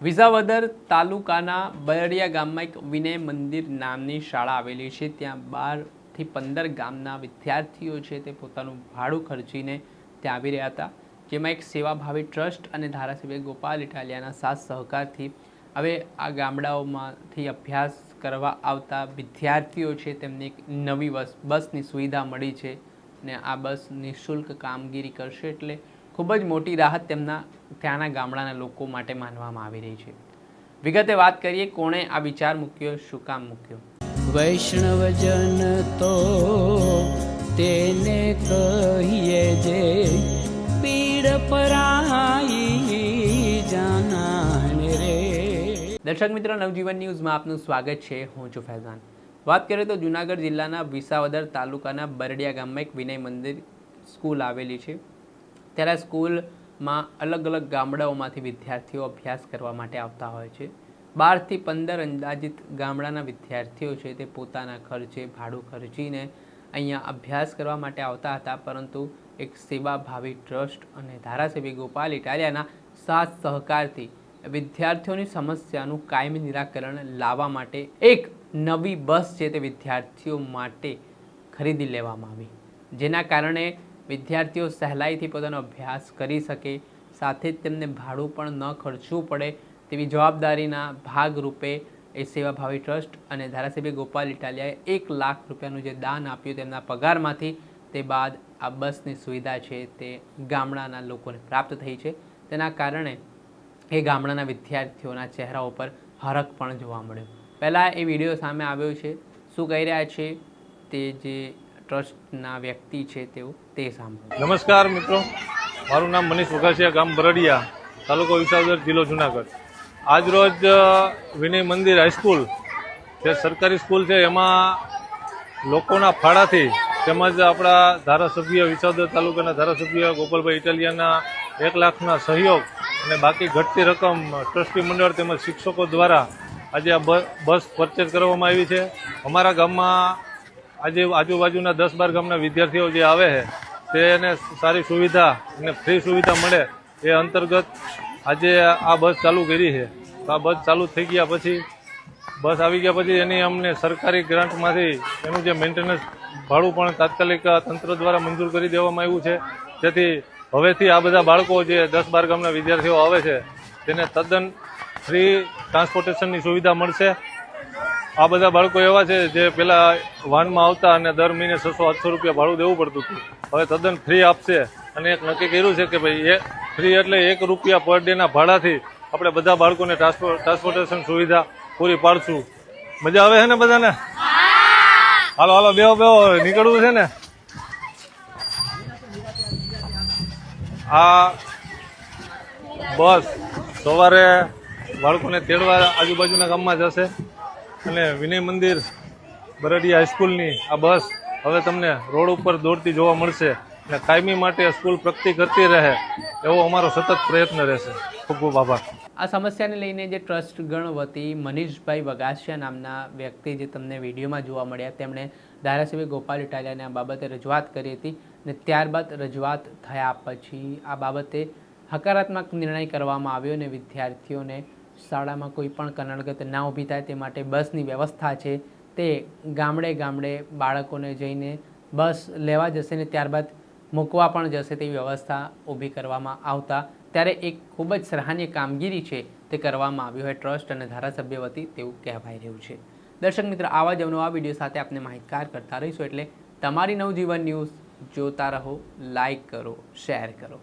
વિસાવદર તાલુકાના બરડિયા ગામમાં એક વિનય મંદિર નામની શાળા આવેલી છે। ત્યાં 12 થી 15 ગામના વિદ્યાર્થીઓ છે તે પોતાનું ભાડું ખર્ચીને ત્યાં આવી રહ્યા હતા, જેમાં એક સેવાભાવી ટ્રસ્ટ અને ધારાસભ્ય ગોપાલ ઇટાલિયાના સાથ સહકારથી હવે આ ગામડાઓમાંથી અભ્યાસ કરવા આવતા વિદ્યાર્થીઓ છે તેમને એક નવી બસની સુવિધા મળી છે અને આ બસ નિઃશુલ્ક કામગીરી કરશે, એટલે ખૂબ જ મોટી રાહત તેમના ત્યાંના ગામડાના લોકો માટે માનવામાં આવી રહી છે। વિગતે વાત કરીએ કોણે આ વિચાર મૂક્યો, શું કામ મૂક્યો। વૈષ્ણવજન તો તેને કહીએ જે પીડ પરાઈ જાનાને રે। દર્શક મિત્રો, નવજીવન ન્યૂઝમાં આપનું સ્વાગત છે। હું છું ફૈઝાન। વાત કરીએ તો જૂનાગઢ જિલ્લાના વિસાવદર તાલુકાના બરડિયા ગામમાં એક વિનય મંદિર સ્કૂલ આવેલી છે। ત્યારે સ્કૂલમાં અલગ અલગ ગામડાઓમાંથી વિદ્યાર્થીઓ અભ્યાસ કરવા માટે આવતા હોય છે। 12 થી 15 અંદાજિત ગામડાના વિદ્યાર્થીઓ છે તે પોતાના ખર્ચે ભાડું ખર્ચીને અહીંયા અભ્યાસ કરવા માટે આવતા હતા, પરંતુ એક સેવાભાવી ટ્રસ્ટ અને ધારાસભ્ય ગોપાલ ઇટાલિયાના સાથ સહકારથી વિદ્યાર્થીઓની સમસ્યાનું કાયમી નિરાકરણ લાવવા માટે એક નવી બસ છે તે વિદ્યાર્થીઓ માટે ખરીદી લેવામાં આવી, જેના કારણે વિદ્યાર્થીઓ સહેલાઈથી પોતાનો અભ્યાસ કરી શકે, સાથે જ તેમને ભાડું પણ ન ખર્ચવું પડે તેવી જવાબદારીના ભાગરૂપે એ સેવાભાવી ટ્રસ્ટ અને ધારાસભ્ય ગોપાલ ઇટાલિયાએ 1 લાખ રૂપિયાનું જે દાન આપ્યું તેમના પગારમાંથી, તે બાદ આ બસની સુવિધા છે તે ગામડાના લોકોને પ્રાપ્ત થઈ છે। તેના કારણે એ ગામડાના વિદ્યાર્થીઓના ચહેરા ઉપર હરખ પણ જોવા મળ્યો। પહેલાં એ વિડીયો સામે આવ્યો છે, શું કહી રહ્યા છે તે જે ટ્રસ્ટના વ્યક્તિ છે તેઓ તે સાંભળો। નમસ્કાર મિત્રો, મારું નામ મનીષ વઘાસિયા, ગામ બરડિયા, તાલુકો વિસાવદર, જિલ્લો જુનાગઢ। આજ રોજ વિનય મંદિર હાઈસ્કૂલ જે સરકારી સ્કૂલ છે એમાં લોકોના ફાળાથી તેમજ આપણા ધારાસભ્ય વિસાવદર તાલુકાના ધારાસભ્ય ગોપાલભાઈ ઇટાલિયાના 1 લાખના સહયોગ અને બાકી ઘટતી રકમ ટ્રસ્ટી મંડળ તેમજ શિક્ષકો દ્વારા આજે આ બસ પરચેઝ કરવામાં આવી છે। અમારા ગામમાં આજે આજુબાજુના 10-12 ગામના વિદ્યાર્થીઓ જે આવે છે તેને સારી સુવિધા અને ફ્રી સુવિધા મળે એ અંતર્ગત આજે આ બસ ચાલુ કરી છે। તો આ બસ ચાલુ થઈ ગયા પછી, બસ આવી ગયા પછી એની અમને સરકારી ગ્રાન્ટમાંથી એનું જે મેન્ટેનન્સ ભાડું પણ તાત્કાલિક તંત્ર દ્વારા મંજૂર કરી દેવામાં આવ્યું છે, જેથી હવેથી આ બધા બાળકો જે 10-12 ગામના વિદ્યાર્થીઓ આવે છે તેને તદ્દન ફ્રી ટ્રાન્સપોર્ટેશનની સુવિધા મળશે। આ બધા બાળકો એવા છે જે પેલા વાનમાં આવતા અને દર મહિને 600-800 રૂપિયા ભાડું દેવું પડતું હતું, હવે તદ્દન ફ્રી આપશે અને એક નક્કી કર્યું છે કે ભાઈ એ ફ્રી એટલે 1 રૂપિયા પર ડેના ભાડાથી આપણે બધા બાળકોને ટ્રાન્સપોર્ટેશન સુવિધા પૂરી પાડશું। મજા આવે છે ને બધાને? હાલો હાલો બેહો બેહો, નીકળવું છે ને? આ બસ સવારે બાળકોને તેડવા આજુબાજુના ગામમાં જશે અને વિનય મંદિર બરડિયા હાઈસ્કૂલની આ બસ હવે તમને રોડ ઉપર દોડતી જોવા મળશે અને કાયમી માટે સ્કૂલ પ્રગતિ કરતી રહે એવો અમારો સતત પ્રયત્ન રહેશે। ખૂબ ખૂબ આભાર। આ સમસ્યાને લઈને જે ટ્રસ્ટગણ વતી મનીષભાઈ વઘાસિયા નામના વ્યક્તિ જે તમને વિડીયોમાં જોવા મળ્યા, તેમણે ધારાસભ્ય ગોપાલ ઇટાલિયાને આ બાબતે રજૂઆત કરી હતી અને ત્યારબાદ રજૂઆત થયા પછી આ બાબતે હકારાત્મક નિર્ણય કરવામાં આવ્યો અને વિદ્યાર્થીઓને શાળામાં કોઈ પણ કનડગત ના ઊભી થાય તે માટે બસની વ્યવસ્થા છે તે ગામડે ગામડે બાળકોને જઈને બસ લેવા જશે ને ત્યારબાદ મૂકવા પણ જશે તેવી વ્યવસ્થા ઊભી કરવામાં આવતા ત્યારે એક ખૂબ જ સરાહનીય કામગીરી છે તે કરવામાં આવ્યું હોય ટ્રસ્ટ અને ધારાસભ્ય વતી તેવું કહેવાય રહ્યું છે। દર્શક મિત્ર, આવા જ અવનવા વિડીયો સાથે આપને માહિતગાર કરતા રહીશું, એટલે તમારી નવજીવન ન્યૂઝ જોતા રહો, લાઈક કરો, શેર કરો।